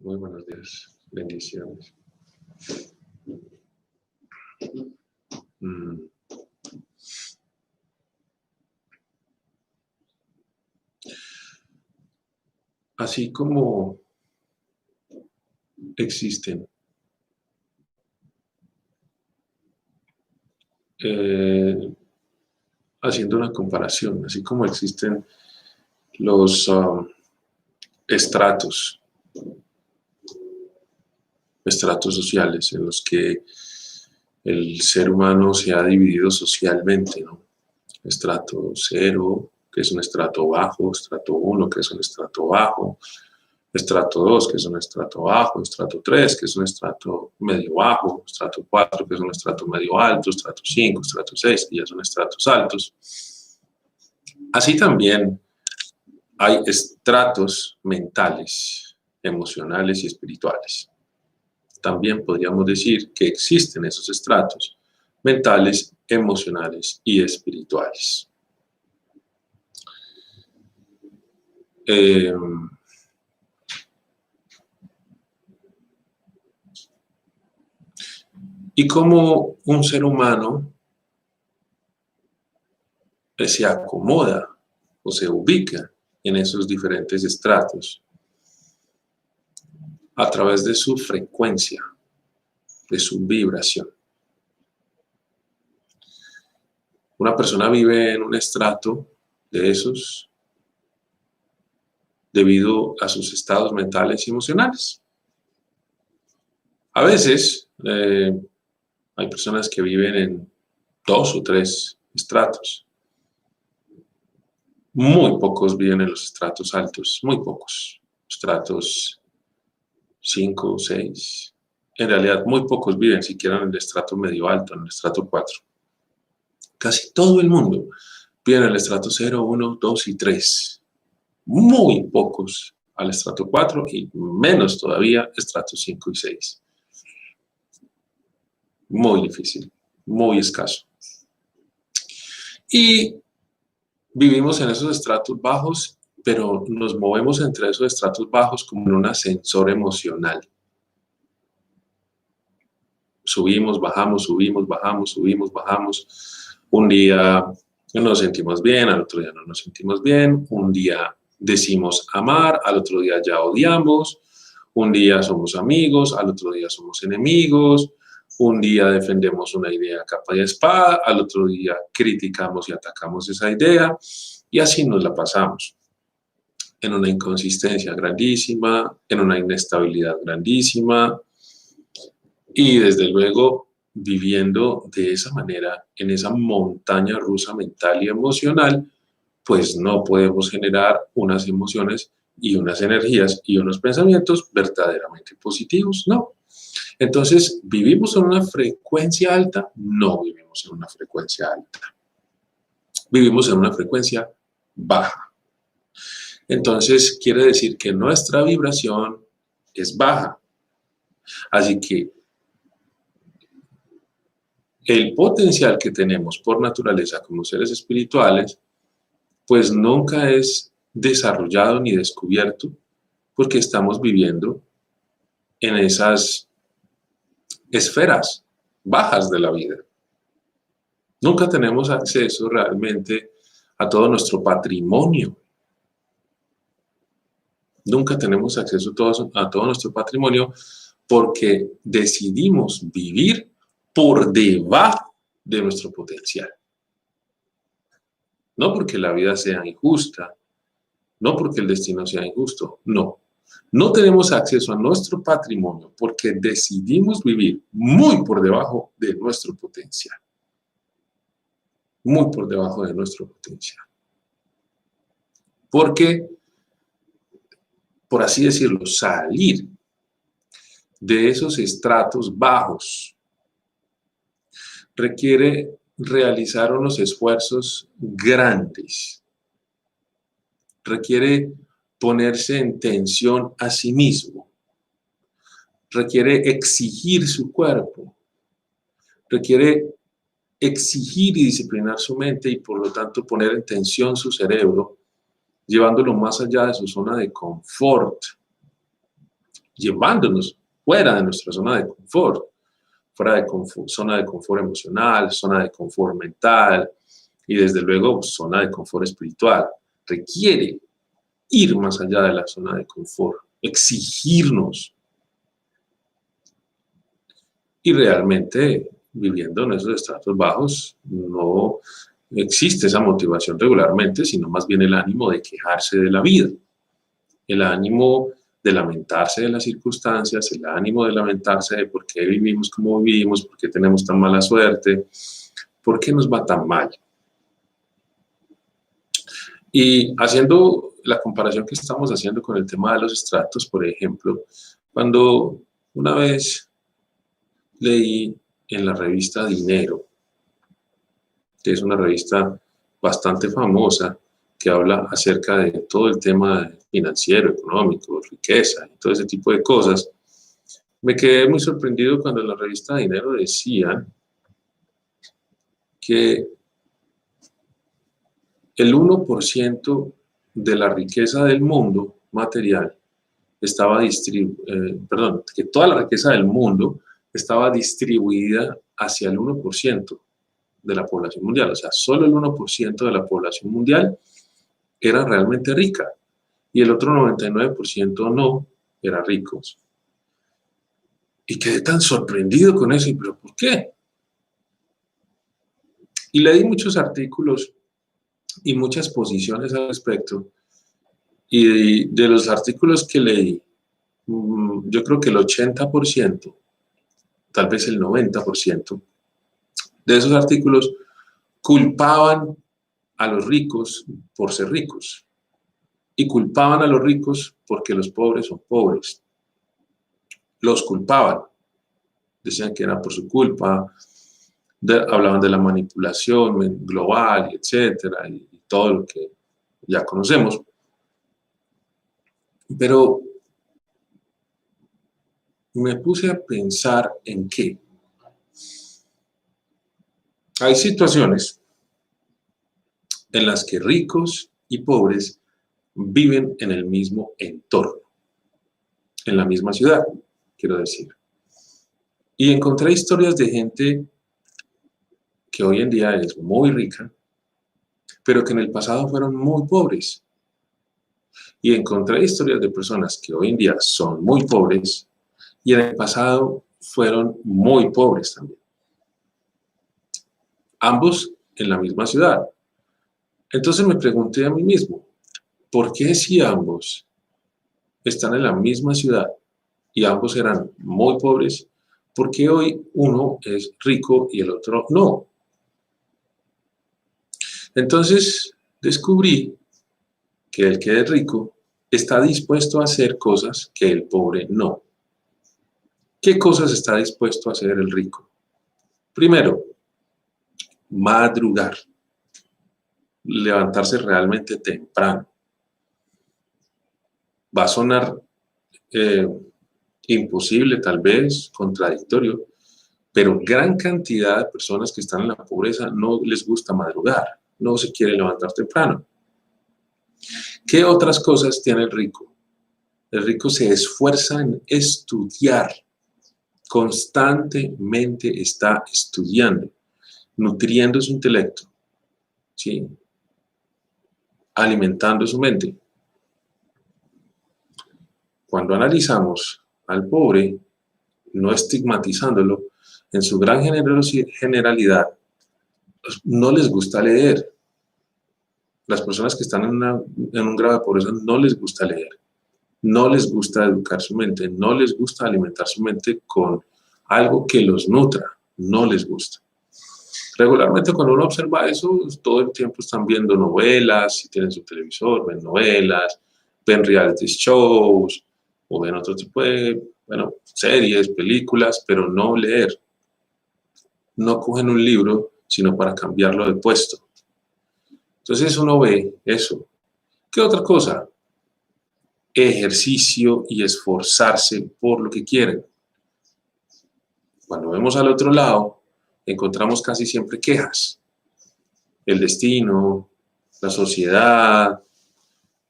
Muy buenos días. Bendiciones. Así como existen haciendo una comparación, así como existen los estratos sociales en los que el ser humano se ha dividido socialmente, ¿no? Estrato 0, que es un estrato bajo, estrato 1, que es un estrato bajo, estrato 2, que es un estrato bajo, estrato 3, que es un estrato medio bajo, estrato 4, que es un estrato medio alto, estrato 5, estrato 6, que ya son estratos altos. Así también hay estratos mentales, emocionales y espirituales. También podríamos decir que existen esos estratos mentales, emocionales y espirituales. Y cómo un ser humano se acomoda o se ubica en esos diferentes estratos a través de su frecuencia, de su vibración. Una persona vive en un estrato de esos debido a sus estados mentales y emocionales. A veces hay personas que viven en 2 o 3 estratos. Muy pocos viven en los estratos altos, muy pocos. Estratos 5 o 6. En realidad, muy pocos viven siquiera en el estrato medio alto, en el estrato 4. Casi todo el mundo vive en el estrato 0, 1, 2 y 3. Muy pocos al estrato 4 y menos todavía estratos 5 y 6. Muy difícil, muy escaso. Y vivimos en esos estratos bajos, pero nos movemos entre esos estratos bajos como en un ascensor emocional. Subimos, bajamos, subimos, bajamos, subimos, bajamos. Un día nos sentimos bien, al otro día no nos sentimos bien. Un día decimos amar, al otro día ya odiamos. Un día somos amigos, al otro día somos enemigos. Un día defendemos una idea a capa y espada, al otro día criticamos y atacamos esa idea. Y así nos la pasamos. En una inconsistencia grandísima, en una inestabilidad grandísima. Y desde luego viviendo de esa manera, en esa montaña rusa mental y emocional, pues no podemos generar unas emociones y unas energías y unos pensamientos verdaderamente positivos, no. Entonces, ¿vivimos en una frecuencia alta? No vivimos en una frecuencia alta. Vivimos en una frecuencia baja. Entonces, quiere decir que nuestra vibración es baja. Así que el potencial que tenemos por naturaleza como seres espirituales, pues nunca es desarrollado ni descubierto porque estamos viviendo en esas esferas bajas de la vida. Nunca tenemos acceso realmente a todo nuestro patrimonio. Nunca tenemos acceso a todo nuestro patrimonio porque decidimos vivir por debajo de nuestro potencial. No porque la vida sea injusta, no porque el destino sea injusto, no. No tenemos acceso a nuestro patrimonio porque decidimos vivir muy por debajo de nuestro potencial. Muy por debajo de nuestro potencial. Porque, por así decirlo, salir de esos estratos bajos requiere realizar unos esfuerzos grandes. Requiere ponerse en tensión a sí mismo. Requiere exigir su cuerpo. Requiere exigir y disciplinar su mente y por lo tanto poner en tensión su cerebro, llevándolo más allá de su zona de confort. llevándonos fuera de nuestra zona de confort, fuera de zona de confort emocional, zona de confort mental y desde luego zona de confort espiritual. Requiere ir más allá de la zona de confort, exigirnos. Y realmente, viviendo en esos estratos bajos, no existe esa motivación regularmente, sino más bien el ánimo de quejarse de la vida, el ánimo de lamentarse de las circunstancias, el ánimo de lamentarse de por qué vivimos como vivimos, por qué tenemos tan mala suerte, por qué nos va tan mal. Y haciendo la comparación que estamos haciendo con el tema de los estratos, por ejemplo, cuando una vez leí en la revista Dinero, que es una revista bastante famosa, que habla acerca de todo el tema financiero, económico, riqueza y todo ese tipo de cosas, me quedé muy sorprendido cuando en la revista Dinero decían que el 1% de la riqueza del mundo material estaba que toda la riqueza del mundo estaba distribuida hacia el 1% de la población mundial. O sea, solo el 1% de la población mundial era realmente rica y el otro 99% no era ricos. Y quedé tan sorprendido con eso, pero ¿por qué? Y leí muchos artículos y muchas posiciones al respecto. Y de los artículos que leí, yo creo que el 80%, tal vez el 90% de esos artículos culpaban a los ricos por ser ricos y culpaban a los ricos porque los pobres son pobres. Los culpaban, decían que era por su culpa, hablaban de la manipulación global, etcétera, y todo lo que ya conocemos. Pero me puse a pensar en que hay situaciones en las que ricos y pobres viven en el mismo entorno, en la misma ciudad, quiero decir. Y encontré historias de gente que hoy en día es muy rica, pero que en el pasado fueron muy pobres. Y encontré historias de personas que hoy en día son muy pobres y en el pasado fueron muy pobres también. Ambos en la misma ciudad. Entonces me pregunté a mí mismo, ¿por qué si ambos están en la misma ciudad y ambos eran muy pobres, por qué hoy uno es rico y el otro no? Entonces descubrí que el que es rico está dispuesto a hacer cosas que el pobre no. ¿Qué cosas está dispuesto a hacer el rico? Primero, madrugar, levantarse realmente temprano. Va a sonar imposible, tal vez, contradictorio, pero gran cantidad de personas que están en la pobreza no les gusta madrugar, no se quiere levantar temprano. ¿Qué otras cosas tiene el rico? El rico se esfuerza en estudiar, constantemente está estudiando, nutriendo su intelecto, ¿sí? Alimentando su mente. Cuando analizamos al pobre, no estigmatizándolo, en su gran generalidad, no les gusta leer. Las personas que están en un grado de pobreza no les gusta leer, no les gusta educar su mente, no les gusta alimentar su mente con algo que los nutra, no les gusta. Regularmente cuando uno observa eso, todo el tiempo están viendo novelas, si tienen su televisor, ven novelas, ven reality shows, o ven otro tipo de, series, películas, pero no leer. No cogen un libro, sino para cambiarlo de puesto. Entonces uno ve eso. ¿Qué otra cosa? Ejercicio y esforzarse por lo que quieren. Cuando vemos al otro lado, encontramos casi siempre quejas. El destino, la sociedad,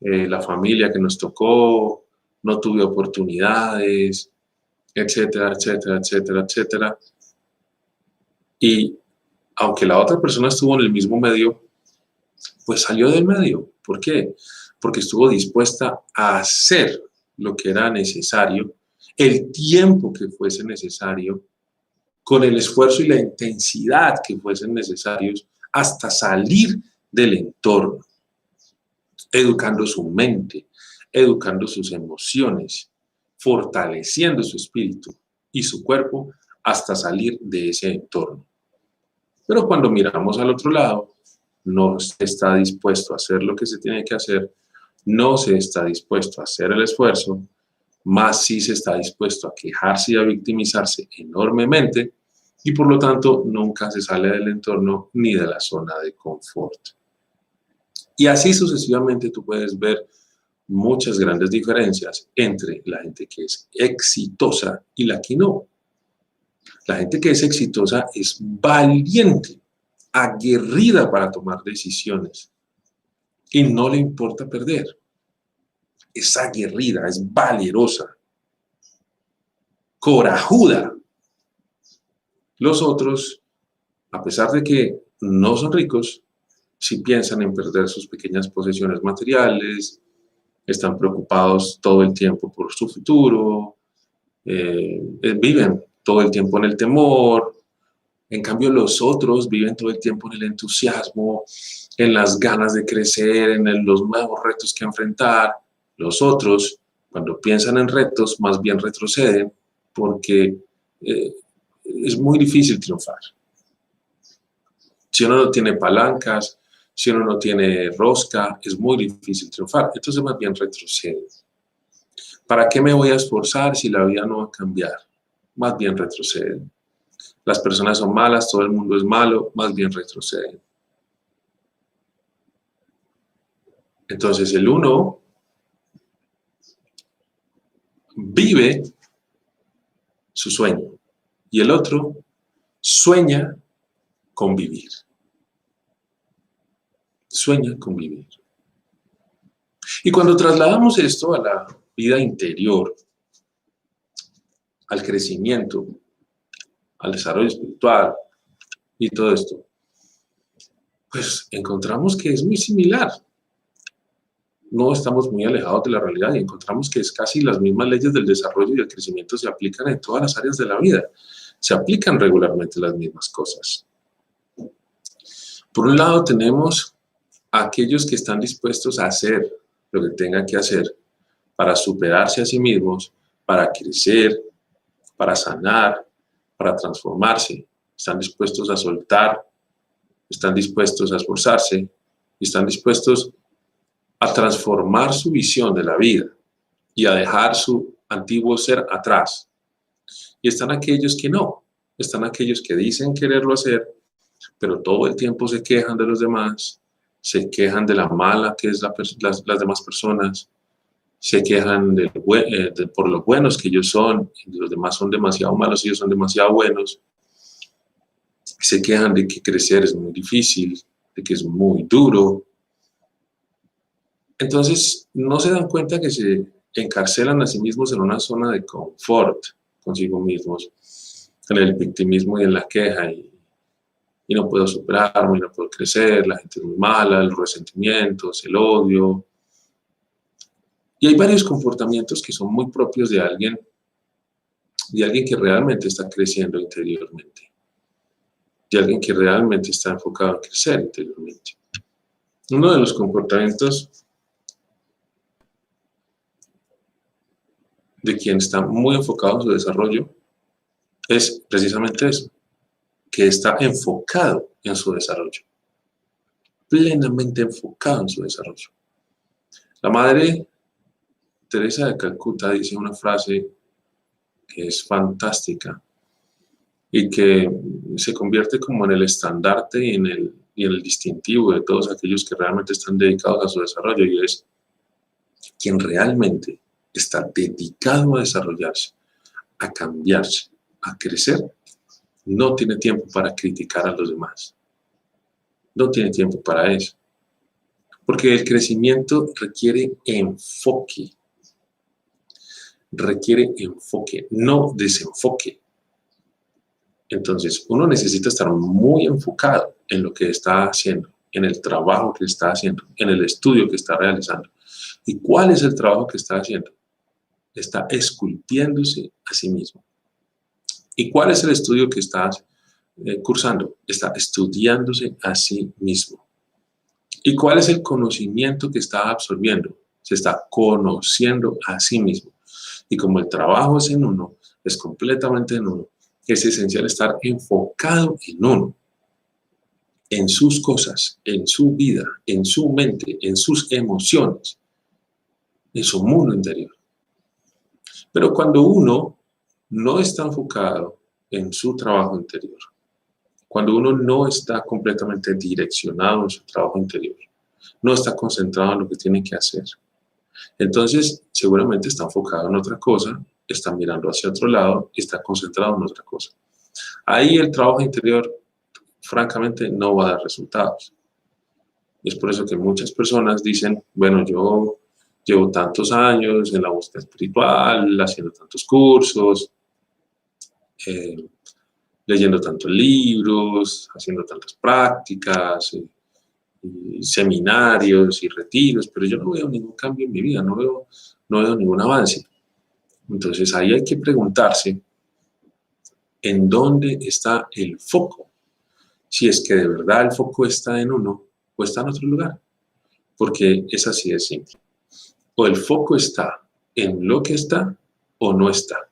la familia que nos tocó, no tuve oportunidades, etcétera, etcétera, etcétera, etcétera. Y aunque la otra persona estuvo en el mismo medio, pues salió del medio. ¿Por qué? Porque estuvo dispuesta a hacer lo que era necesario, el tiempo que fuese necesario, con el esfuerzo y la intensidad que fuesen necesarios, hasta salir del entorno, educando su mente, educando sus emociones, fortaleciendo su espíritu y su cuerpo hasta salir de ese entorno. Pero cuando miramos al otro lado, no se está dispuesto a hacer lo que se tiene que hacer, no se está dispuesto a hacer el esfuerzo, más sí se está dispuesto a quejarse y a victimizarse enormemente, y por lo tanto nunca se sale del entorno ni de la zona de confort. Y así sucesivamente tú puedes ver muchas grandes diferencias entre la gente que es exitosa y la que no. La gente que es exitosa es valiente, aguerrida para tomar decisiones y no le importa perder. Es aguerrida, es valerosa, corajuda. Los otros, a pesar de que no son ricos, sí piensan en perder sus pequeñas posesiones materiales, están preocupados todo el tiempo por su futuro, viven todo el tiempo en el temor. En cambio, los otros viven todo el tiempo en el entusiasmo, en las ganas de crecer, en los nuevos retos que enfrentar. Los otros, cuando piensan en retos, más bien retroceden porque es muy difícil triunfar. Si uno no tiene palancas, si uno no tiene rosca, es muy difícil triunfar. Entonces más bien retrocede. ¿Para qué me voy a esforzar si la vida no va a cambiar? Más bien retrocede. Las personas son malas, todo el mundo es malo, más bien retroceden. Entonces el uno vive su sueño y el otro sueña con vivir. Sueña con vivir. Y cuando trasladamos esto a la vida interior, al crecimiento, al desarrollo espiritual y todo esto, pues encontramos que es muy similar. No estamos muy alejados de la realidad y encontramos que es casi las mismas leyes del desarrollo y del crecimiento se aplican en todas las áreas de la vida. Se aplican regularmente las mismas cosas. Por un lado tenemos a aquellos que están dispuestos a hacer lo que tengan que hacer para superarse a sí mismos, para crecer, para sanar, para transformarse. Están dispuestos a soltar, están dispuestos a esforzarse, están dispuestos a transformar su visión de la vida y a dejar su antiguo ser atrás. Y están aquellos que no, están aquellos que dicen quererlo hacer, pero todo el tiempo se quejan de los demás, se quejan de la mala que es las demás personas, se quejan por lo buenos que ellos son, y los demás son demasiado malos y ellos son demasiado buenos. Se quejan de que crecer es muy difícil, de que es muy duro. Entonces, no se dan cuenta que se encarcelan a sí mismos en una zona de confort consigo mismos, en el victimismo y en la queja, y no puedo superarme, no puedo crecer, la gente es muy mala, los resentimientos, el odio. Y hay varios comportamientos que son muy propios de alguien que realmente está creciendo interiormente, de alguien que realmente está enfocado en crecer interiormente. Uno de los comportamientos de quien está muy enfocado en su desarrollo es precisamente eso, que está enfocado en su desarrollo, plenamente enfocado en su desarrollo. La madre Teresa de Calcuta dice una frase que es fantástica y que se convierte como en el estandarte y en el distintivo de todos aquellos que realmente están dedicados a su desarrollo, y es: quien realmente está dedicado a desarrollarse, a cambiarse, a crecer, no tiene tiempo para criticar a los demás. No tiene tiempo para eso. Porque el crecimiento requiere enfoque. requiere enfoque, no desenfoque. Entonces, uno necesita estar muy enfocado en lo que está haciendo, en el trabajo que está haciendo, en el estudio que está realizando. ¿Y cuál es el trabajo que está haciendo? Está esculpiéndose a sí mismo. ¿Y cuál es el estudio que está cursando? Está estudiándose a sí mismo. ¿Y cuál es el conocimiento que está absorbiendo? Se está conociendo a sí mismo. Y como el trabajo es en uno, es completamente en uno, es esencial estar enfocado en uno, en sus cosas, en su vida, en su mente, en sus emociones, en su mundo interior. Pero cuando uno no está enfocado en su trabajo interior, cuando uno no está completamente direccionado en su trabajo interior, no está concentrado en lo que tiene que hacer, entonces seguramente está enfocado en otra cosa, está mirando hacia otro lado y está concentrado en otra cosa. Ahí el trabajo interior, francamente, no va a dar resultados. Y es por eso que muchas personas dicen, bueno, yo llevo tantos años en la búsqueda espiritual, haciendo tantos cursos, eh, leyendo tantos libros, haciendo tantas prácticas, y seminarios y retiros, pero yo no veo ningún cambio en mi vida, no veo ningún avance. Entonces ahí hay que preguntarse en dónde está el foco, si es que de verdad el foco está en uno o está en otro lugar, porque es así de simple. O el foco está en lo que está o no está.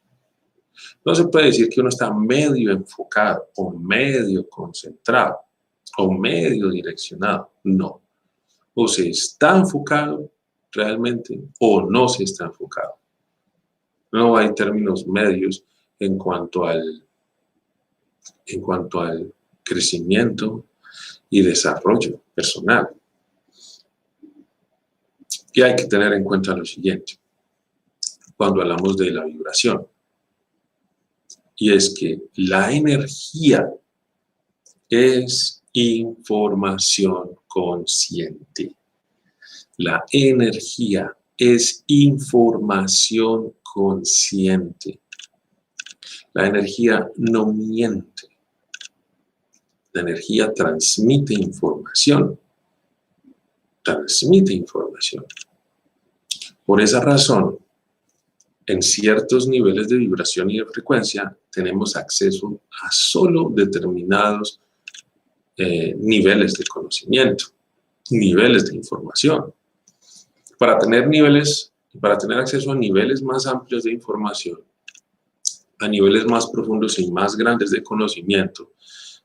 No se puede decir que uno está medio enfocado o medio concentrado o medio direccionado, no. O se está enfocado realmente o no se está enfocado. No hay términos medios en cuanto al crecimiento y desarrollo personal. Y hay que tener en cuenta lo siguiente cuando hablamos de la vibración, y es que la energía es información consciente. La energía es información consciente. La energía no miente. La energía transmite información. Transmite información. Por esa razón, en ciertos niveles de vibración y de frecuencia, tenemos acceso a solo determinados niveles de conocimiento, niveles de información. Para tener acceso a niveles más amplios de información, a niveles más profundos y más grandes de conocimiento,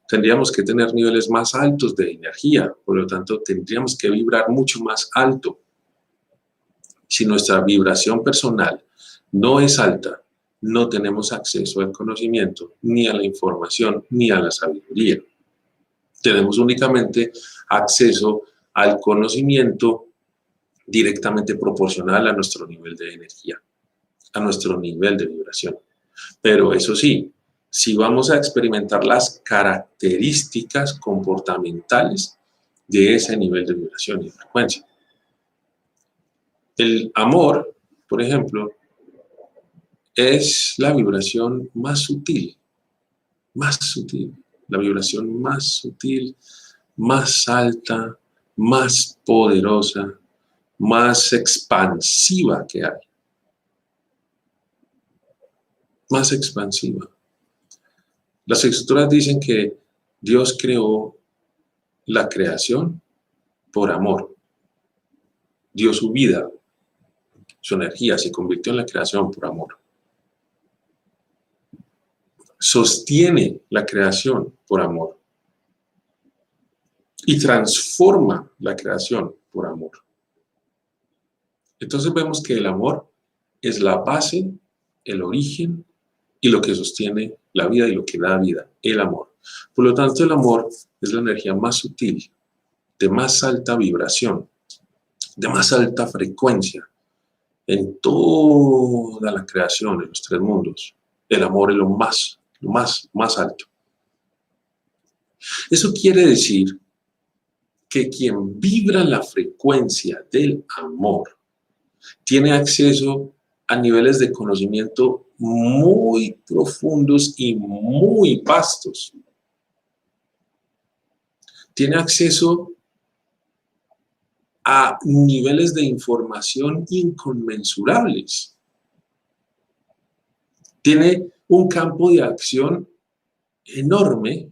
tendríamos que tener niveles más altos de energía, por lo tanto tendríamos que vibrar mucho más alto. Si nuestra vibración personal no es alta, no tenemos acceso al conocimiento, ni a la información, ni a la sabiduría. Tenemos únicamente acceso al conocimiento directamente proporcional a nuestro nivel de energía, a nuestro nivel de vibración. Pero eso sí, si vamos a experimentar las características comportamentales de ese nivel de vibración y de frecuencia. El amor, por ejemplo, es la vibración más sutil, la vibración más sutil, más alta, más poderosa, más expansiva que hay. Más expansiva. Las escrituras dicen que Dios creó la creación por amor. Dio su vida, su energía, se convirtió en la creación por amor. Sostiene la creación por amor. Y transforma la creación por amor. Entonces vemos que el amor es la base, el origen y lo que sostiene la vida y lo que da vida, el amor. Por lo tanto, el amor es la energía más sutil, de más alta vibración, de más alta frecuencia en toda la creación, en los tres mundos. El amor es lo más alto. Eso quiere decir que quien vibra la frecuencia del amor tiene acceso a niveles de conocimiento muy profundos y muy vastos. Tiene acceso a niveles de información inconmensurables. Tiene un campo de acción enorme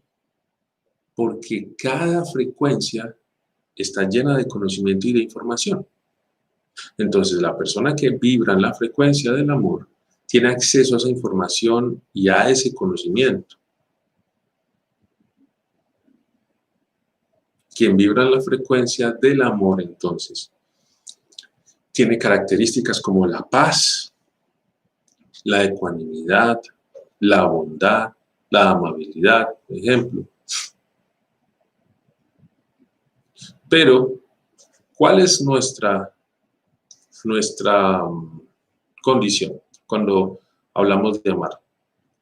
porque cada frecuencia está llena de conocimiento y de información. Entonces, la persona que vibra en la frecuencia del amor tiene acceso a esa información y a ese conocimiento. Quien vibra en la frecuencia del amor, entonces, tiene características como la paz, la ecuanimidad, la bondad, la amabilidad, por ejemplo. Pero, ¿cuál es nuestra condición cuando hablamos de amar?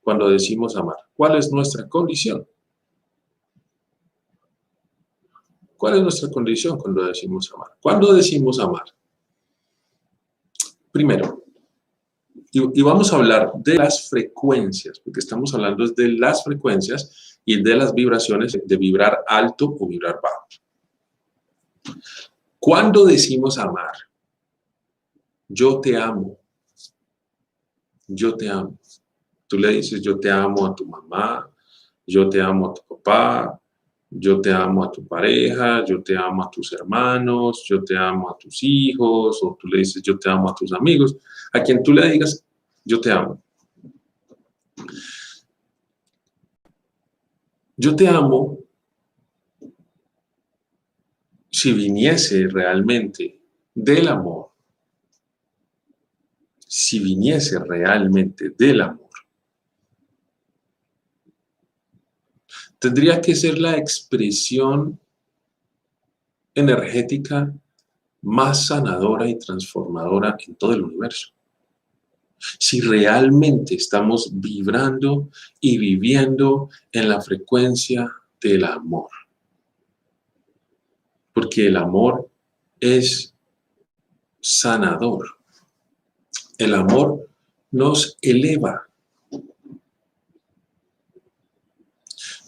Cuando decimos amar, ¿cuál es nuestra condición? ¿Cuál es nuestra condición cuando decimos amar? ¿Cuándo decimos amar? Primero, y vamos a hablar de las frecuencias, porque estamos hablando de las frecuencias y de las vibraciones, de vibrar alto o vibrar bajo. ¿Cuándo decimos amar? Yo te amo. Yo te amo. Tú le dices yo te amo a tu mamá, yo te amo a tu papá, yo te amo a tu pareja, yo te amo a tus hermanos, yo te amo a tus hijos, o tú le dices yo te amo a tus amigos. A quien tú le digas yo te amo. Yo te amo si viniese realmente del amor. Si viniese realmente del amor. Tendría que ser la expresión energética más sanadora y transformadora en todo el universo. Si realmente estamos vibrando y viviendo en la frecuencia del amor. Porque el amor es sanador. El amor nos eleva.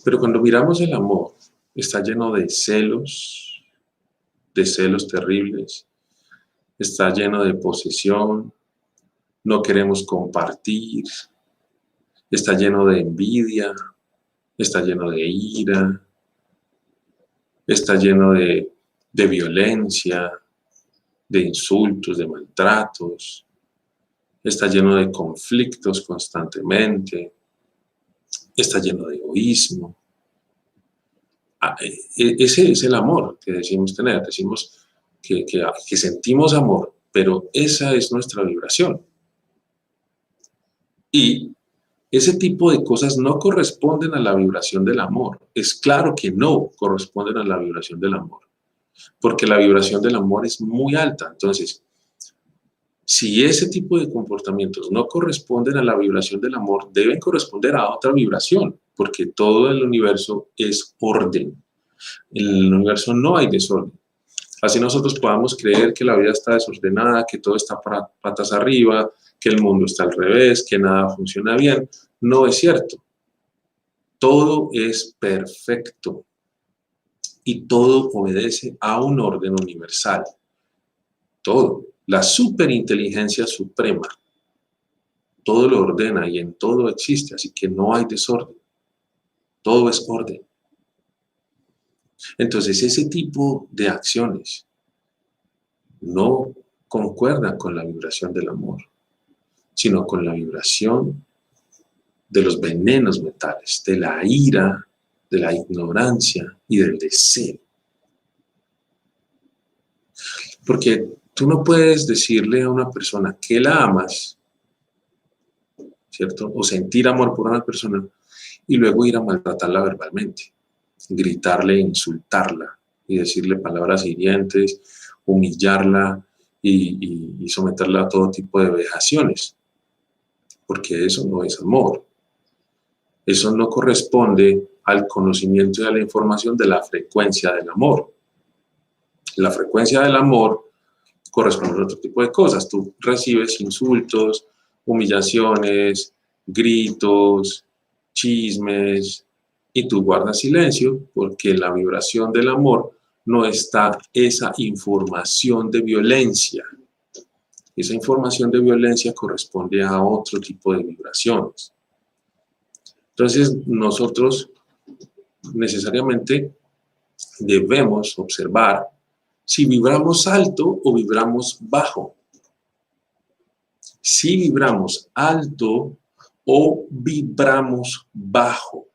Pero cuando miramos el amor, está lleno de celos terribles, está lleno de posesión, no queremos compartir, está lleno de envidia, está lleno de ira, está lleno de violencia, de insultos, de maltratos, está lleno de conflictos constantemente, está lleno de egoísmo. Ese es el amor que decimos tener, decimos que sentimos amor, pero esa es nuestra vibración. Y ese tipo de cosas no corresponden a la vibración del amor. Es claro que no corresponden a la vibración del amor, porque la vibración del amor es muy alta. Entonces, si ese tipo de comportamientos no corresponden a la vibración del amor, deben corresponder a otra vibración, porque todo el universo es orden. En el universo no hay desorden. Así nosotros podamos creer que la vida está desordenada, que todo está patas arriba, que el mundo está al revés, que nada funciona bien. No es cierto. Todo es perfecto y todo obedece a un orden universal. Todo. La superinteligencia suprema. Todo lo ordena y en todo existe, así que no hay desorden. Todo es orden. Entonces, ese tipo de acciones no concuerdan con la vibración del amor, sino con la vibración de los venenos mentales, de la ira, de la ignorancia y del deseo. Porque tú no puedes decirle a una persona que la amas, ¿cierto? O sentir amor por una persona y luego ir a maltratarla verbalmente, gritarle, insultarla y decirle palabras hirientes, humillarla y someterla a todo tipo de vejaciones, porque eso no es amor. Eso no corresponde al conocimiento y a la información de la frecuencia del amor. La frecuencia del amor corresponden a otro tipo de cosas. Tú recibes insultos, humillaciones, gritos, chismes, y tú guardas silencio porque en la vibración del amor no está esa información de violencia. Esa información de violencia corresponde a otro tipo de vibraciones. Entonces, nosotros necesariamente debemos observar si vibramos alto o vibramos bajo. Si vibramos alto o vibramos bajo.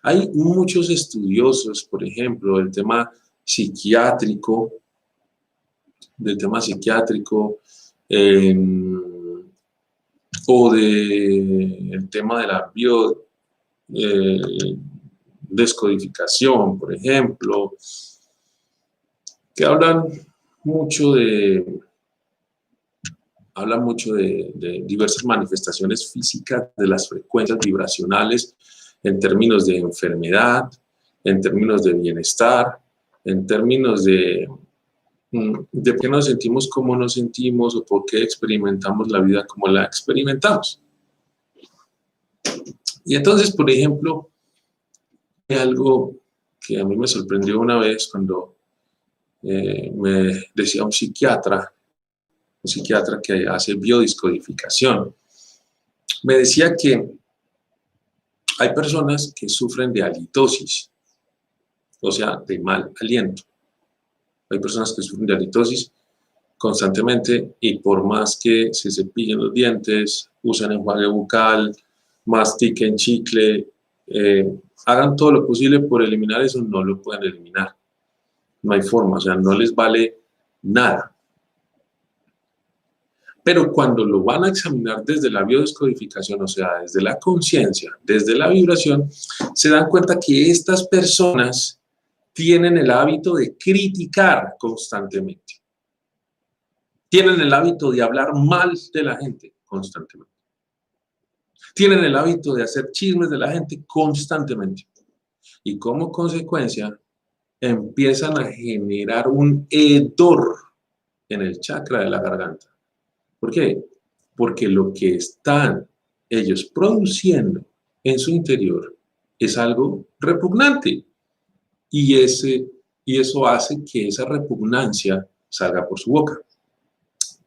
Hay muchos estudiosos, por ejemplo, del tema psiquiátrico, o del tema de la biodescodificación, por ejemplo, que hablan mucho de diversas manifestaciones físicas de las frecuencias vibracionales en términos de enfermedad, en términos de bienestar, en términos de por qué nos sentimos como nos sentimos o por qué experimentamos la vida como la experimentamos. Y entonces, por ejemplo, hay algo que a mí me sorprendió una vez cuando me decía un psiquiatra que hace biodescodificación, me decía que hay personas que sufren de halitosis, o sea, de mal aliento. Hay personas que sufren de halitosis constantemente y por más que se cepillen los dientes, usen enjuague bucal, mastiquen chicle, hagan todo lo posible por eliminar eso, no lo pueden eliminar. No hay forma, o sea, no les vale nada. Pero cuando lo van a examinar desde la biodescodificación, o sea, desde la conciencia, desde la vibración, se dan cuenta que estas personas tienen el hábito de criticar constantemente. Tienen el hábito de hablar mal de la gente constantemente. Tienen el hábito de hacer chismes de la gente constantemente. Y como consecuencia, empiezan a generar un hedor en el chakra de la garganta. ¿Por qué? Porque lo que están ellos produciendo en su interior es algo repugnante. Y eso hace que esa repugnancia salga por su boca.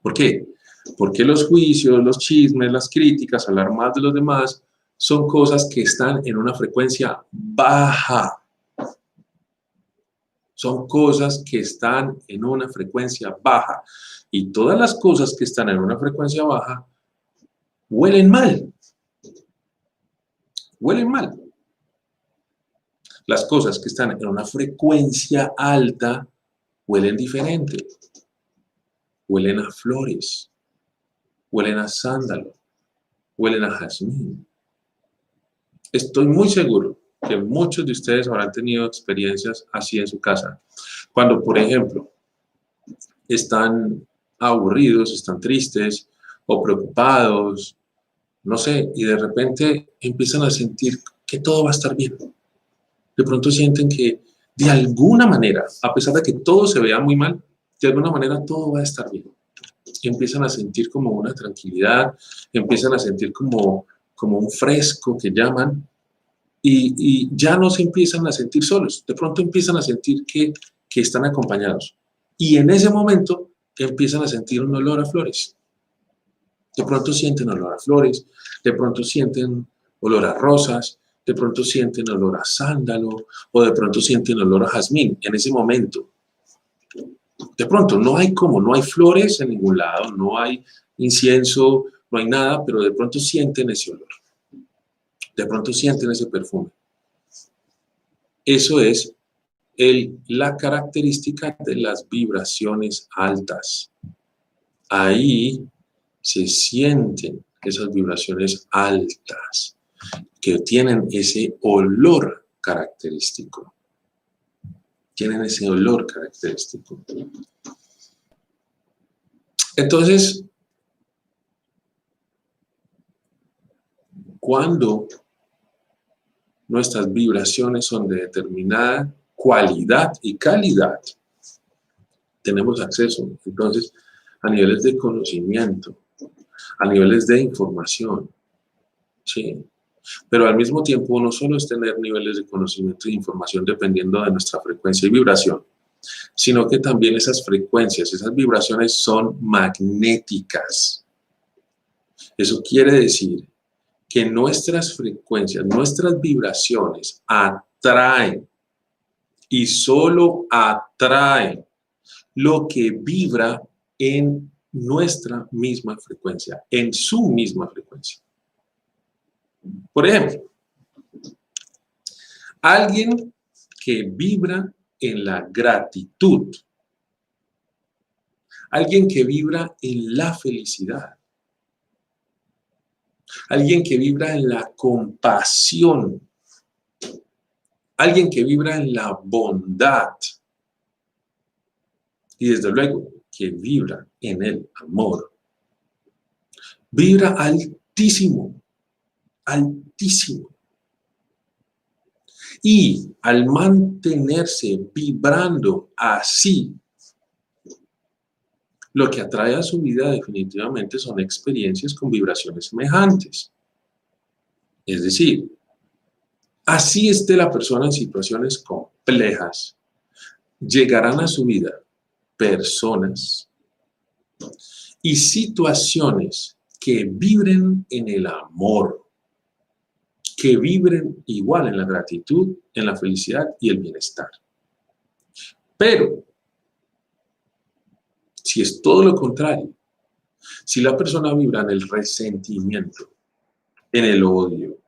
¿Por qué? Porque los juicios, los chismes, las críticas, hablar más de los demás, son cosas que están en una frecuencia baja. Son cosas que están en una frecuencia baja. Y todas las cosas que están en una frecuencia baja huelen mal. Huelen mal. Las cosas que están en una frecuencia alta huelen diferente. Huelen a flores. Huelen a sándalo. Huelen a jazmín. Estoy muy seguro que muchos de ustedes habrán tenido experiencias así en su casa. Cuando, por ejemplo, están aburridos, están tristes o preocupados, no sé, y de repente empiezan a sentir que todo va a estar bien. De pronto sienten que de alguna manera, a pesar de que todo se vea muy mal, de alguna manera todo va a estar bien. Y empiezan a sentir como una tranquilidad, empiezan a sentir como un fresco que llaman, y ya no se empiezan a sentir solos, de pronto empiezan a sentir que están acompañados. Y en ese momento empiezan a sentir un olor a flores. De pronto sienten olor a flores, de pronto sienten olor a rosas, de pronto sienten olor a sándalo, o de pronto sienten olor a jazmín en ese momento. De pronto, no hay flores en ningún lado, no hay incienso, no hay nada, pero de pronto sienten ese olor. De pronto sienten ese perfume. Eso es la característica de las vibraciones altas. Ahí se sienten esas vibraciones altas que tienen ese olor característico. Tienen ese olor característico. Entonces, cuando nuestras vibraciones son de determinada cualidad y calidad, tenemos acceso, entonces, a niveles de conocimiento, a niveles de información, ¿sí? Pero al mismo tiempo no solo es tener niveles de conocimiento e información dependiendo de nuestra frecuencia y vibración, sino que también esas frecuencias, esas vibraciones son magnéticas. Eso quiere decir que nuestras frecuencias, nuestras vibraciones atraen y solo atraen lo que vibra en nuestra misma frecuencia, en su misma frecuencia. Por ejemplo, alguien que vibra en la gratitud, alguien que vibra en la felicidad, alguien que vibra en la compasión, alguien que vibra en la bondad y desde luego que vibra en el amor, vibra altísimo, altísimo. Y al mantenerse vibrando así, lo que atrae a su vida definitivamente son experiencias con vibraciones semejantes. Es decir, así esté la persona en situaciones complejas, llegarán a su vida personas y situaciones que vibren en el amor, que vibren igual en la gratitud, en la felicidad y el bienestar. Pero, si es todo lo contrario, si la persona vibra en el resentimiento, en el odio,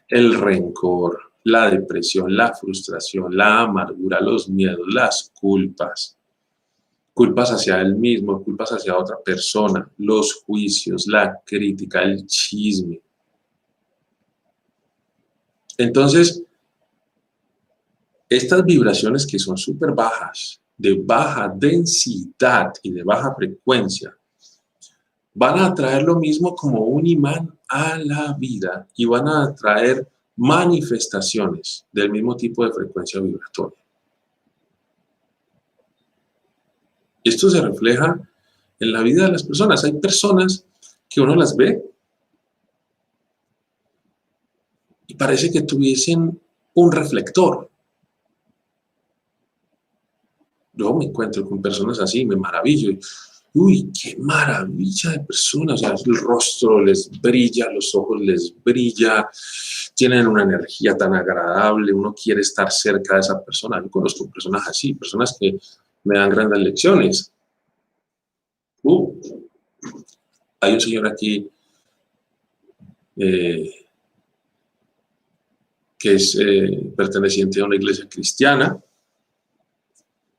el rencor, la depresión, la frustración, la amargura, los miedos, las culpas, culpas hacia él mismo, culpas hacia otra persona, los juicios, la crítica, el chisme. Entonces, estas vibraciones que son súper bajas, de baja densidad y de baja frecuencia, van a atraer lo mismo como un imán a la vida y van a atraer manifestaciones del mismo tipo de frecuencia vibratoria. Esto se refleja en la vida de las personas. Hay personas que uno las ve y parece que tuviesen un reflector. Yo me encuentro con personas así, me maravillo. Uy, qué maravilla de personas. O sea, el rostro les brilla, los ojos les brilla, tienen una energía tan agradable, uno quiere estar cerca de esa persona. Yo conozco personas así, personas que me dan grandes lecciones. Hay un señor aquí que es perteneciente a una iglesia cristiana,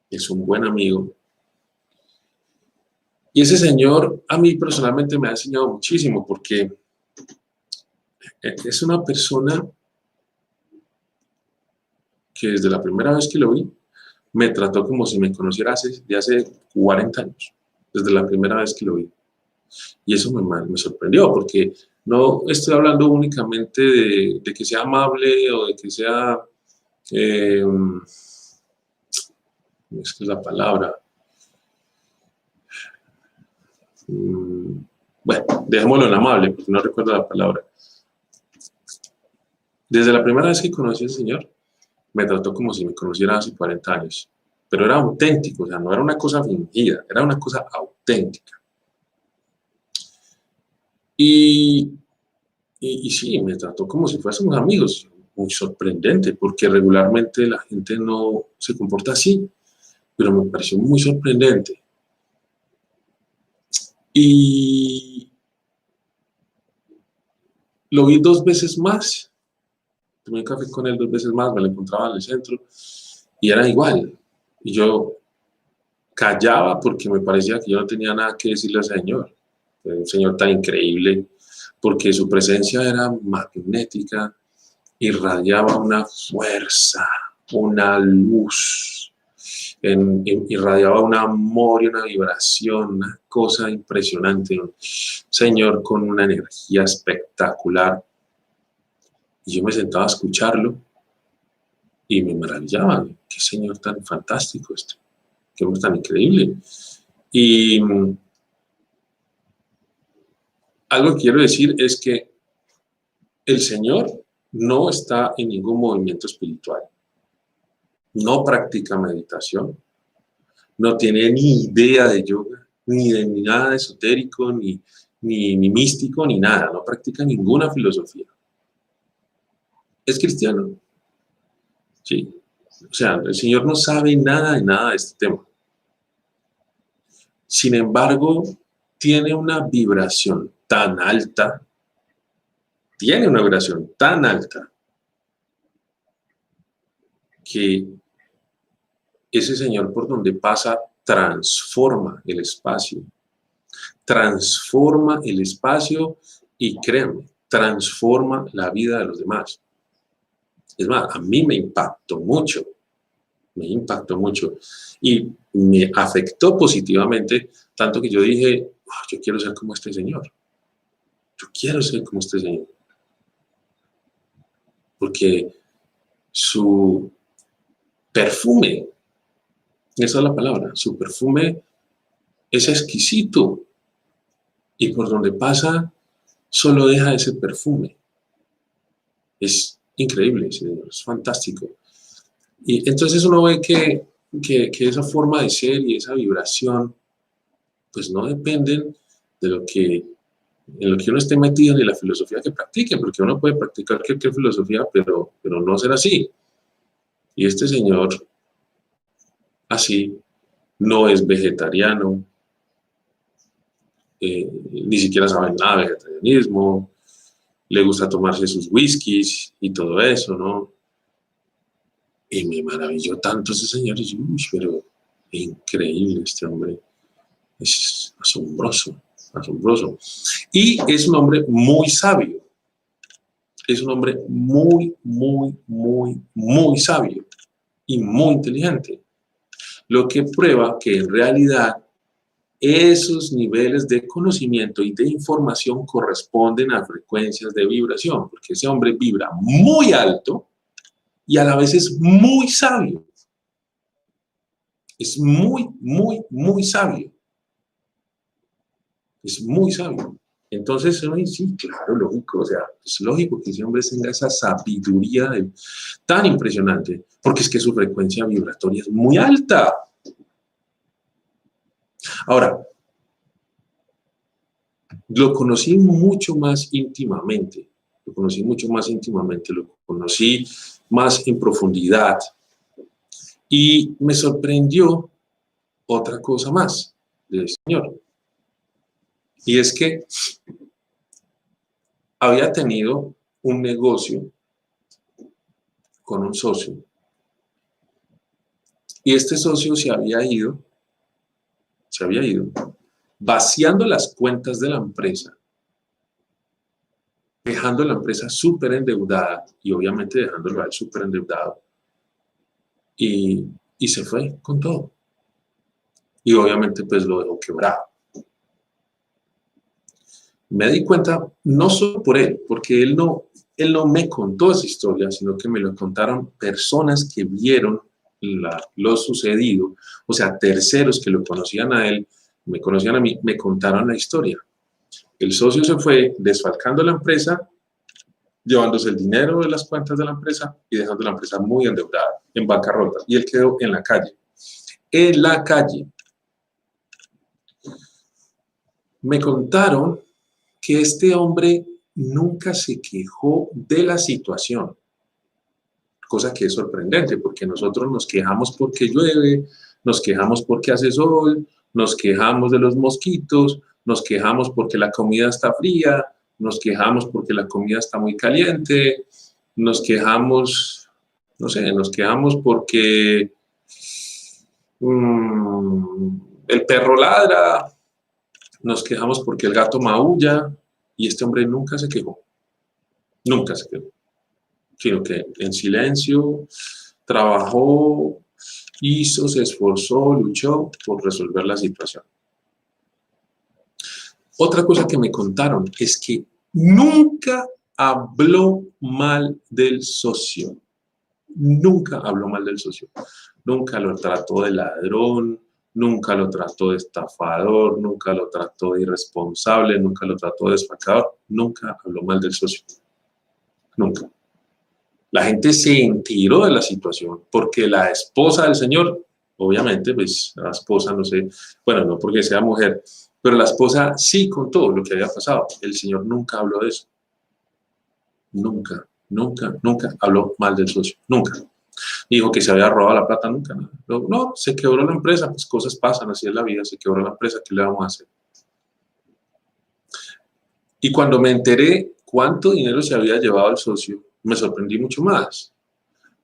es un buen amigo. Y ese señor a mí personalmente me ha enseñado muchísimo porque es una persona que desde la primera vez que lo vi, me trató como si me conociera de hace 40 años, desde la primera vez que lo vi. Y eso me sorprendió, porque no estoy hablando únicamente de que sea amable o de que sea, es que es la palabra, bueno, dejémoslo en amable, porque no recuerdo la palabra. Desde la primera vez que conocí a ese señor, me trató como si me conociera hace 40 años, pero era auténtico, o sea, no era una cosa fingida, era una cosa auténtica. Y sí, me trató como si fuésemos amigos, muy sorprendente, porque regularmente la gente no se comporta así, pero me pareció muy sorprendente. Y lo vi 2 veces más, tomé un café con él 2 veces más, me lo encontraba en el centro, y era igual. Y yo callaba porque me parecía que yo no tenía nada que decirle al señor. Era un señor tan increíble, porque su presencia era magnética, irradiaba una fuerza, una luz, irradiaba un amor y una vibración, una cosa impresionante. Un señor con una energía espectacular. Y yo me sentaba a escucharlo y me maravillaba. Qué señor tan fantástico este. qué hombre tan increíble. Y algo que quiero decir es que el Señor no está en ningún movimiento espiritual, no practica meditación, no tiene ni idea de yoga, ni de nada esotérico, ni místico, ni nada, no practica ninguna filosofía. Es cristiano, sí. O sea, el Señor no sabe nada de este tema. Sin embargo, tiene una vibración tan alta, que ese Señor por donde pasa transforma el espacio y créanme, transforma la vida de los demás. Es más, a mí me impactó mucho y me afectó positivamente, tanto que yo dije, oh, yo quiero ser como este Señor, porque su perfume, esa es la palabra, su perfume es exquisito y por donde pasa solo deja ese perfume. Es increíble, es fantástico. Y entonces uno ve que esa forma de ser y esa vibración, pues no dependen de en lo que uno esté metido ni la filosofía que practique, porque uno puede practicar cualquier filosofía, pero no ser así. Y este señor, así, no es vegetariano, ni siquiera sabe nada de vegetarianismo, le gusta tomarse sus whiskies y todo eso, ¿no? Y me maravilló tanto ese señor, y yo, uy, pero increíble este hombre, es asombroso, asombroso. Y es un hombre muy sabio, es un hombre muy, muy, muy, muy sabio y muy inteligente, lo que prueba que en realidad esos niveles de conocimiento y de información corresponden a frecuencias de vibración, porque ese hombre vibra muy alto y a la vez es muy sabio. Es muy, muy, muy sabio. Es muy sabio. Entonces, sí, claro, lógico, o sea, es lógico que ese hombre tenga esa sabiduría tan impresionante, porque es que su frecuencia vibratoria es muy alta. Ahora, lo conocí mucho más íntimamente, lo conocí más en profundidad y me sorprendió otra cosa más del Señor. Y es que había tenido un negocio con un socio y este socio se había ido vaciando las cuentas de la empresa, dejando la empresa súper endeudada y obviamente dejándolo a él súper endeudado y se fue con todo. Y obviamente pues lo dejó quebrado. Me di cuenta, no solo por él, porque él no me contó esa historia, sino que me lo contaron personas que vieron lo sucedido, o sea, terceros que lo conocían a él, me conocían a mí, me contaron la historia. El socio se fue desfalcando la empresa, llevándose el dinero de las cuentas de la empresa y dejando la empresa muy endeudada, en bancarrota, y él quedó en la calle. En la calle. Me contaron que este hombre nunca se quejó de la situación, cosa que es sorprendente, porque nosotros nos quejamos porque llueve, nos quejamos porque hace sol, nos quejamos de los mosquitos, nos quejamos porque la comida está fría, nos quejamos porque la comida está muy caliente, nos quejamos, no sé, nos quejamos porque el perro ladra, nos quejamos porque el gato maulla, y este hombre nunca se quejó, sino que en silencio trabajó, hizo, se esforzó, luchó por resolver la situación. Otra cosa que me contaron es que nunca habló mal del socio, nunca habló mal del socio, nunca lo trató de ladrón, nunca lo trató de estafador, nunca lo trató de irresponsable, nunca lo trató de desfalcador, nunca habló mal del socio, nunca. La gente se enteró de la situación porque la esposa del señor, obviamente, pues la esposa, no sé, bueno, no porque sea mujer, pero la esposa sí contó lo que había pasado. El señor nunca habló de eso. Nunca, nunca, nunca habló mal del socio, nunca. Dijo que se había robado la plata, nunca. No, no, se quebró la empresa, pues cosas pasan, así es la vida, se quebró la empresa, ¿qué le vamos a hacer? Y cuando me enteré cuánto dinero se había llevado el socio, me sorprendí mucho más,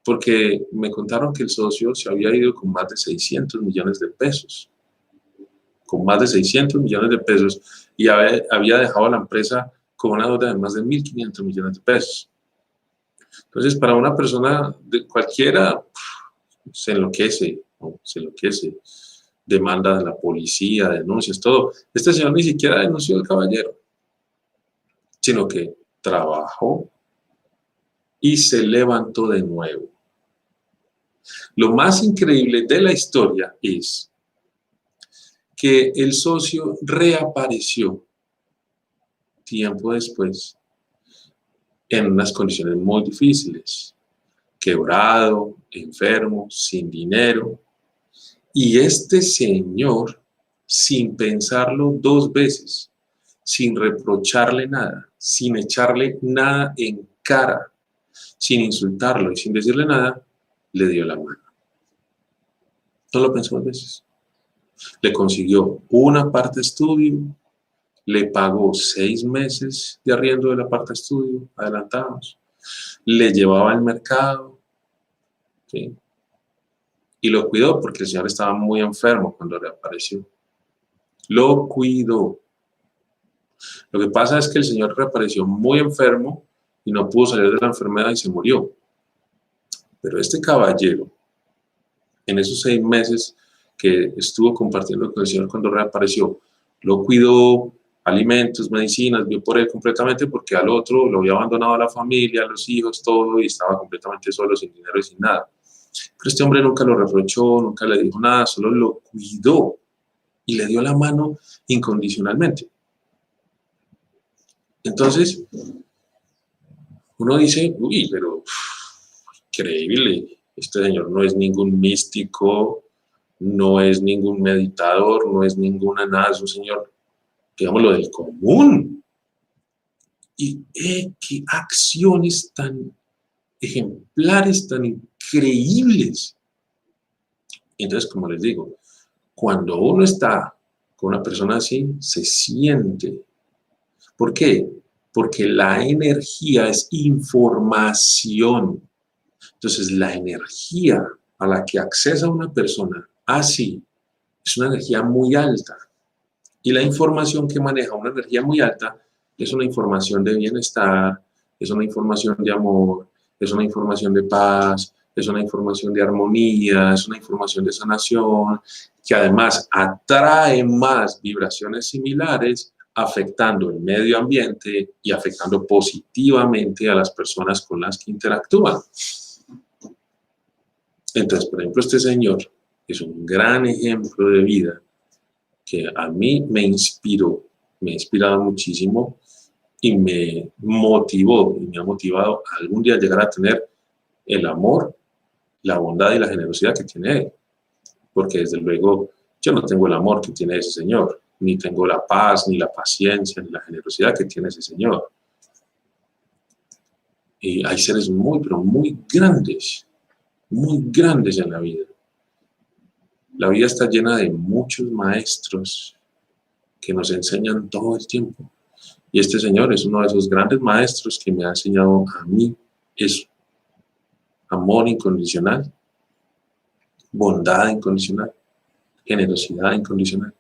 porque me contaron que el socio se había ido con más de 600 millones de pesos, con más de 600 millones de pesos, y había dejado la empresa con una deuda de más de 1.500 millones de pesos. Entonces, para una persona de cualquiera, se enloquece, ¿no? Se enloquece, demanda de la policía, denuncias, todo. Este señor ni siquiera denunció al caballero, sino que trabajó y se levantó de nuevo. Lo más increíble de la historia es que el socio reapareció tiempo después en unas condiciones muy difíciles, quebrado, enfermo, sin dinero. Y este señor, sin pensarlo dos veces, sin reprocharle nada, sin echarle nada en cara, sin insultarlo y sin decirle nada, le dio la mano. No lo pensó dos veces. Le consiguió una parte estudio, le pagó 6 meses de arriendo de la parte estudio, adelantados, le llevaba al mercado, ¿sí? Y lo cuidó porque el señor estaba muy enfermo cuando reapareció. Lo cuidó. Lo que pasa es que el señor reapareció muy enfermo y no pudo salir de la enfermedad y se murió. Pero este caballero, en esos 6 meses que estuvo compartiendo con el señor cuando reapareció, lo cuidó, alimentos, medicinas, vio por él completamente porque al otro lo había abandonado a la familia, a los hijos, todo, y estaba completamente solo, sin dinero y sin nada. Pero este hombre nunca lo reprochó, nunca le dijo nada, solo lo cuidó y le dio la mano incondicionalmente. Entonces, uno dice, uy, pero increíble, este señor no es ningún místico, no es ningún meditador, no es ninguna nada, es un señor, digámoslo, del común. Y qué acciones tan ejemplares, tan increíbles. Entonces, como les digo, cuando uno está con una persona así, se siente. ¿Por qué? Porque la energía es información. Entonces, la energía a la que accesa una persona así es una energía muy alta. Y la información que maneja una energía muy alta es una información de bienestar, es una información de amor, es una información de paz, es una información de armonía, es una información de sanación, que además atrae más vibraciones similares, afectando el medio ambiente y afectando positivamente a las personas con las que interactúan. Entonces, por ejemplo, este señor es un gran ejemplo de vida que a mí me inspiró, me ha inspirado muchísimo y me motivó y me ha motivado a algún día llegar a tener el amor, la bondad y la generosidad que tiene él. Porque desde luego yo no tengo el amor que tiene ese señor, ni tengo la paz, ni la paciencia, ni la generosidad que tiene ese señor. Y hay seres muy, pero muy grandes en la vida. La vida está llena de muchos maestros que nos enseñan todo el tiempo. Y este señor es uno de esos grandes maestros que me ha enseñado a mí eso. Amor incondicional, bondad incondicional, generosidad incondicional.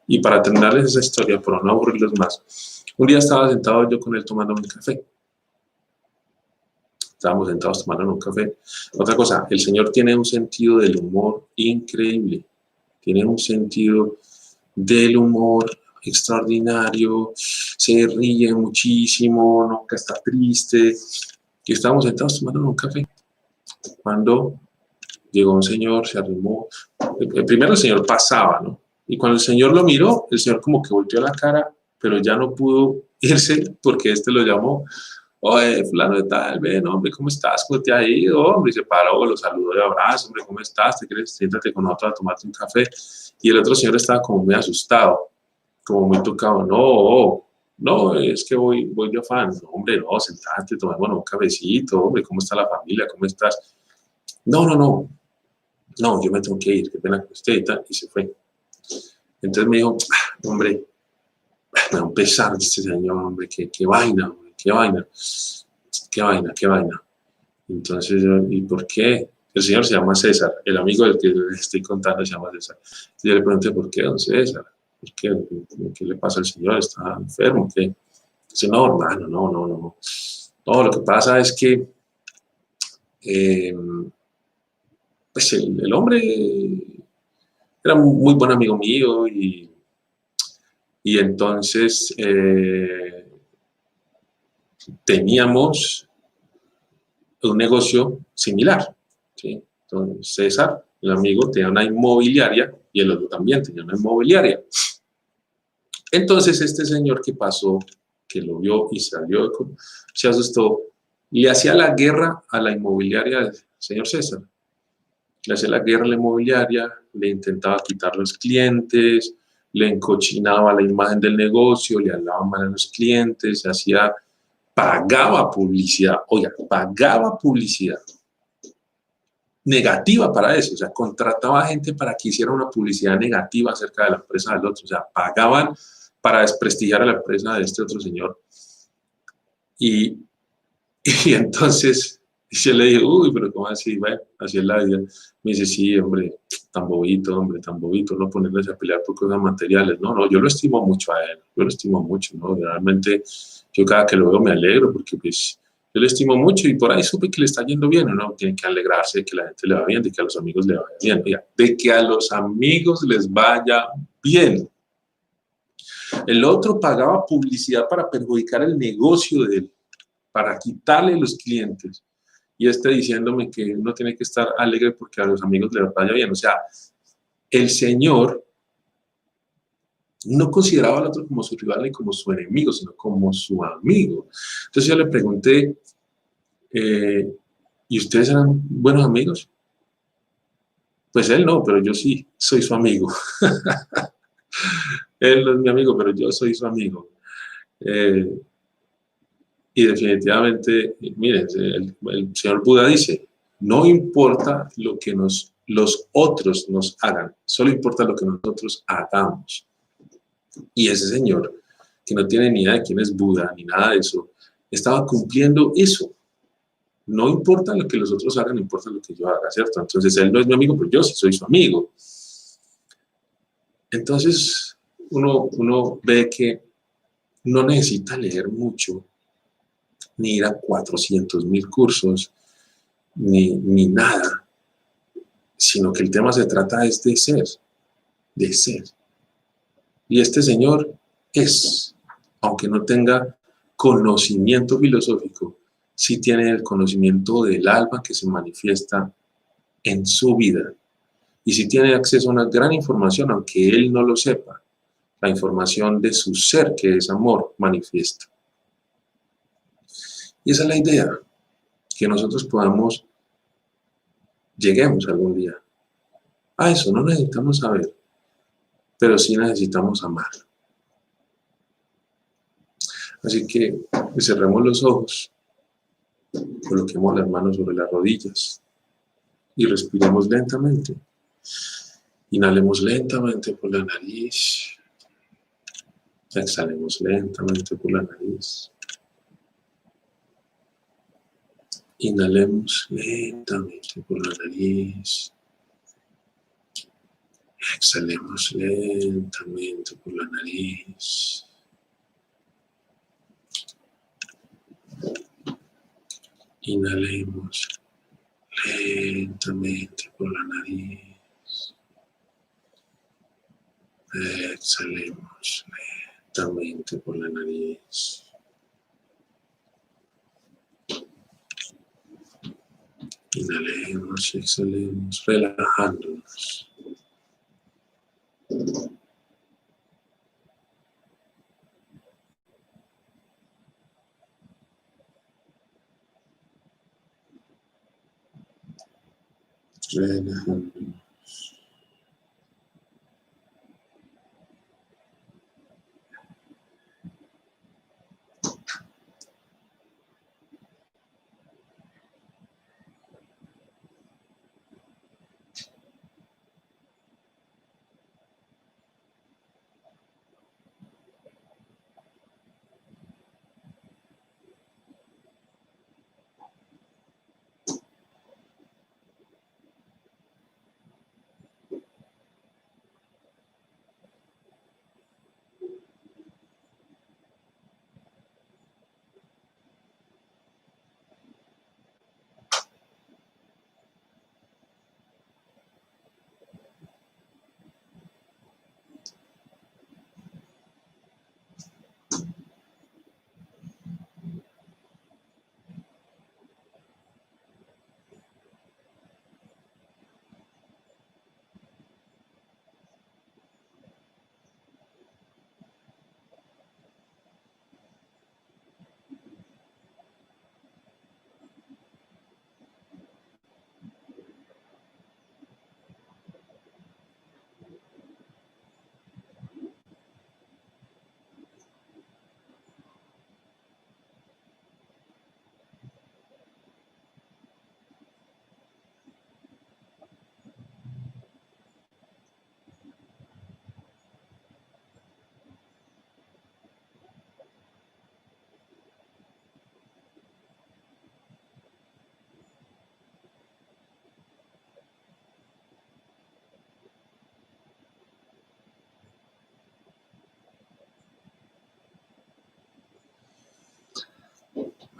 Y para terminarles esa historia, por no aburrirlos más, un día estaba sentado yo con él tomando un café. Estábamos sentados tomando un café. Otra cosa, el señor tiene un sentido del humor increíble. Tiene un sentido del humor extraordinario, se ríe muchísimo, nunca está triste. Y estábamos sentados tomando un café. Cuando llegó un señor, se arrimó. Primero el señor pasaba, ¿no? Y cuando el señor lo miró, el señor como que volteó la cara, pero ya no pudo irse porque este lo llamó. Oye, fulano de tal, ven, hombre, ¿cómo estás? ¿Cómo te ha ido? Hombre, y se paró, lo saludó de abrazo, hombre, ¿cómo estás? ¿Te quieres? Siéntate con nosotros a tomarte un café. Y el otro señor estaba como muy asustado, como muy tocado. No, no, es que voy de afán. No, hombre, no, sentate, tomémonos un cafecito, hombre, ¿cómo está la familia? ¿Cómo estás? No, no, no, no, yo me tengo que ir, qué pena con usted y tal, y se fue. Entonces me dijo, hombre, me da un pesar de este señor, hombre, qué vaina, hombre, qué vaina, qué vaina, qué vaina. Entonces, ¿y por qué? El señor se llama César, el amigo del que les estoy contando se llama César. Y yo le pregunté, ¿por qué, don César? ¿Por qué? ¿Qué le pasa al señor? ¿Está enfermo? ¿Qué? Dice, no, hermano, no, no, no. No, lo que pasa es que eh, pues el hombre era muy buen amigo mío y entonces teníamos un negocio similar, ¿sí? Entonces César, el amigo, tenía una inmobiliaria y el otro también tenía una inmobiliaria. Entonces este señor que pasó, que lo vio y salió, se asustó, le hacía la guerra a la inmobiliaria del señor César. Le hacía la guerra a la inmobiliaria, le intentaba quitar los clientes, le encochinaba la imagen del negocio, le hablaba mal a los clientes, pagaba publicidad, oiga, pagaba publicidad negativa para eso, o sea, contrataba gente para que hiciera una publicidad negativa acerca de la empresa del otro, o sea, pagaban para desprestigiar a la empresa de este otro señor. Y, y entonces yo le dije, uy, pero ¿cómo así? Bueno, así es la vida. Me dice, sí, hombre, hombre, tan bobito, no ponerse a pelear por cosas materiales. No, no, yo lo estimo mucho a él, yo lo estimo mucho, ¿no? Realmente, yo cada que lo veo me alegro porque, pues, yo le estimo mucho y por ahí supe que le está yendo bien, ¿no? Tienen que alegrarse de que la gente le va bien, de que a los amigos le vaya bien. Oiga, de que a los amigos les vaya bien. El otro pagaba publicidad para perjudicar el negocio de él, para quitarle los clientes. Y este diciéndome que uno tiene que estar alegre porque a los amigos le vaya bien. O sea, el señor no consideraba al otro como su rival ni como su enemigo, sino como su amigo. Entonces yo le pregunté, ¿y ustedes eran buenos amigos? Pues él no, pero yo sí, soy su amigo. Él no es mi amigo, pero yo soy su amigo. Eh, y definitivamente, miren, el señor Buda dice, no importa lo que los otros nos hagan, solo importa lo que nosotros hagamos. Y ese señor, que no tiene ni idea de quién es Buda, ni nada de eso, estaba cumpliendo eso. No importa lo que los otros hagan, no importa lo que yo haga, ¿cierto? Entonces, él no es mi amigo, pero yo sí soy su amigo. Entonces, uno ve que no necesita leer mucho, ni ir a 400.000 cursos, ni nada, sino que el tema se trata es de ser, de ser. Y este señor es, aunque no tenga conocimiento filosófico, sí tiene el conocimiento del alma que se manifiesta en su vida. Y sí tiene acceso a una gran información, aunque él no lo sepa, la información de su ser, que es amor, manifiesta. Y esa es la idea, que nosotros podamos, lleguemos algún día a eso. No necesitamos saber, pero sí necesitamos amar. Así que cerremos los ojos, coloquemos las manos sobre las rodillas y respiremos lentamente. Inhalemos lentamente por la nariz, exhalemos lentamente por la nariz. Inhalemos lentamente por la nariz, exhalemos lentamente por la nariz. Inhalemos lentamente por la nariz. Exhalemos lentamente por la nariz. Inhalemos y exhalemos, relajándonos. Relajándonos.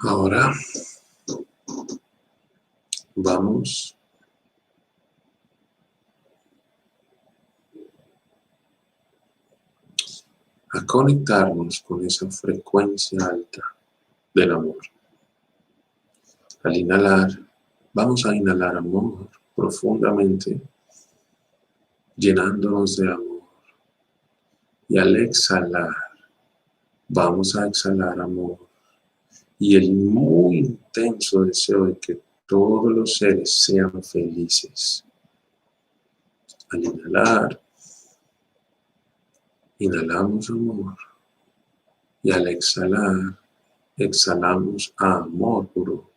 Ahora vamos a conectarnos con esa frecuencia alta del amor. Al inhalar, vamos a inhalar amor profundamente, llenándonos de amor. Y al exhalar, vamos a exhalar amor y el muy intenso deseo de que todos los seres sean felices. Al inhalar, inhalamos amor y al exhalar, exhalamos amor puro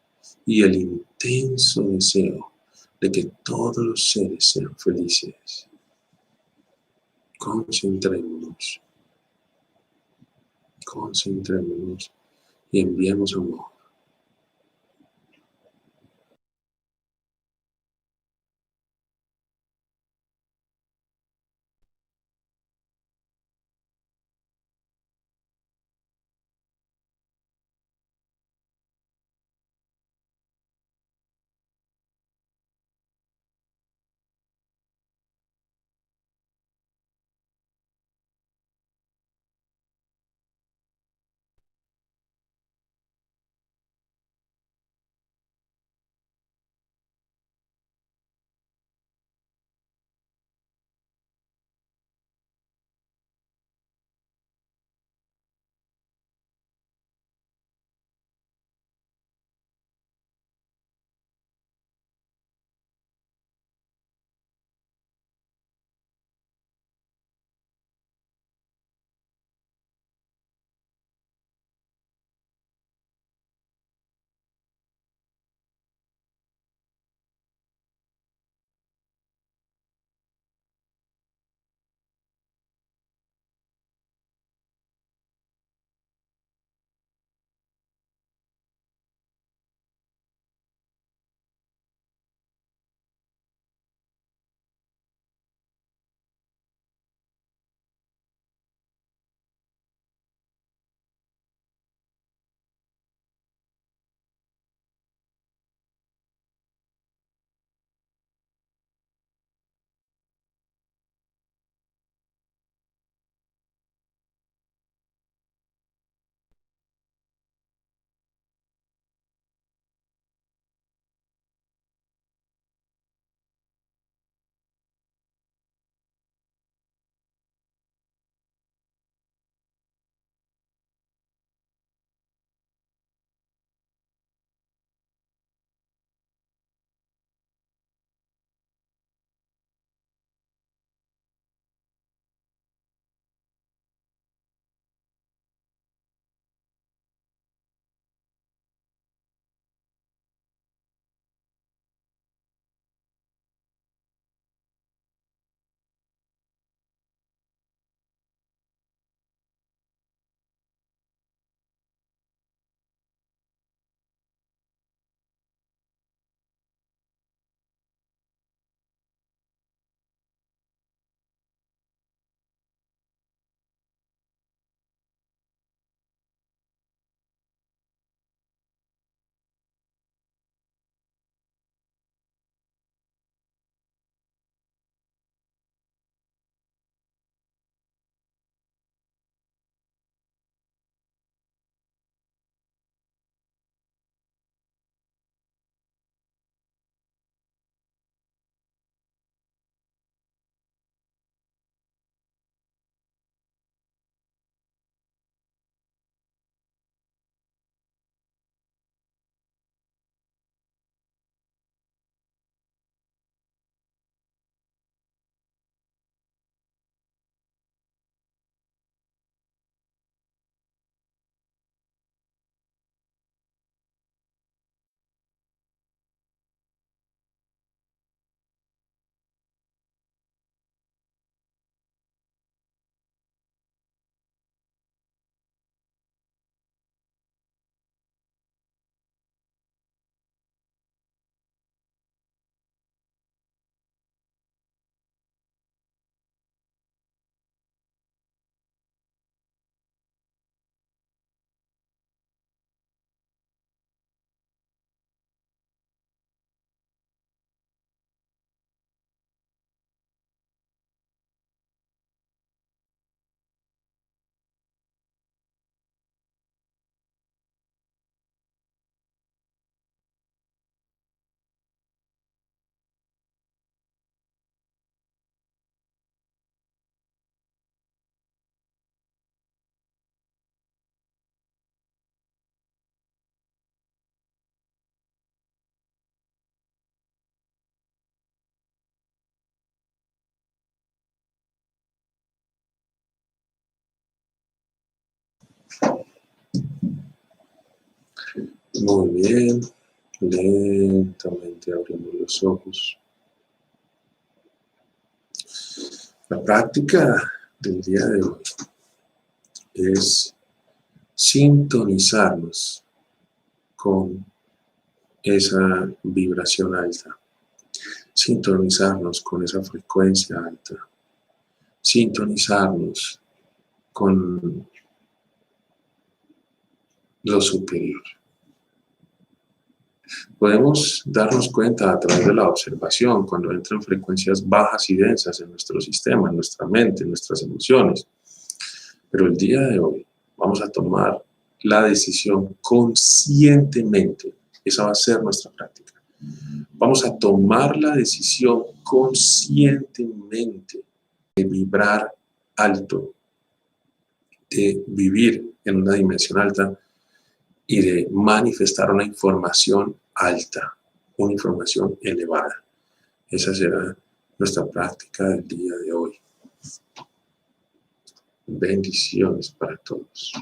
y el intenso deseo de que todos los seres sean felices. Concentrémonos, concentrémonos y enviemos amor. Muy bien. Lentamente abrimos los ojos. La práctica del día de hoy es sintonizarnos con esa vibración alta, sintonizarnos con esa frecuencia alta, sintonizarnos con lo superior. Podemos darnos cuenta a través de la observación cuando entran frecuencias bajas y densas en nuestro sistema, en nuestra mente, en nuestras emociones. Pero el día de hoy vamos a tomar la decisión conscientemente. Esa va a ser nuestra práctica. Vamos a tomar la decisión conscientemente de vibrar alto, de vivir en una dimensión alta y de manifestar una información alta, una información elevada. Esa será nuestra práctica del día de hoy. Bendiciones para todos.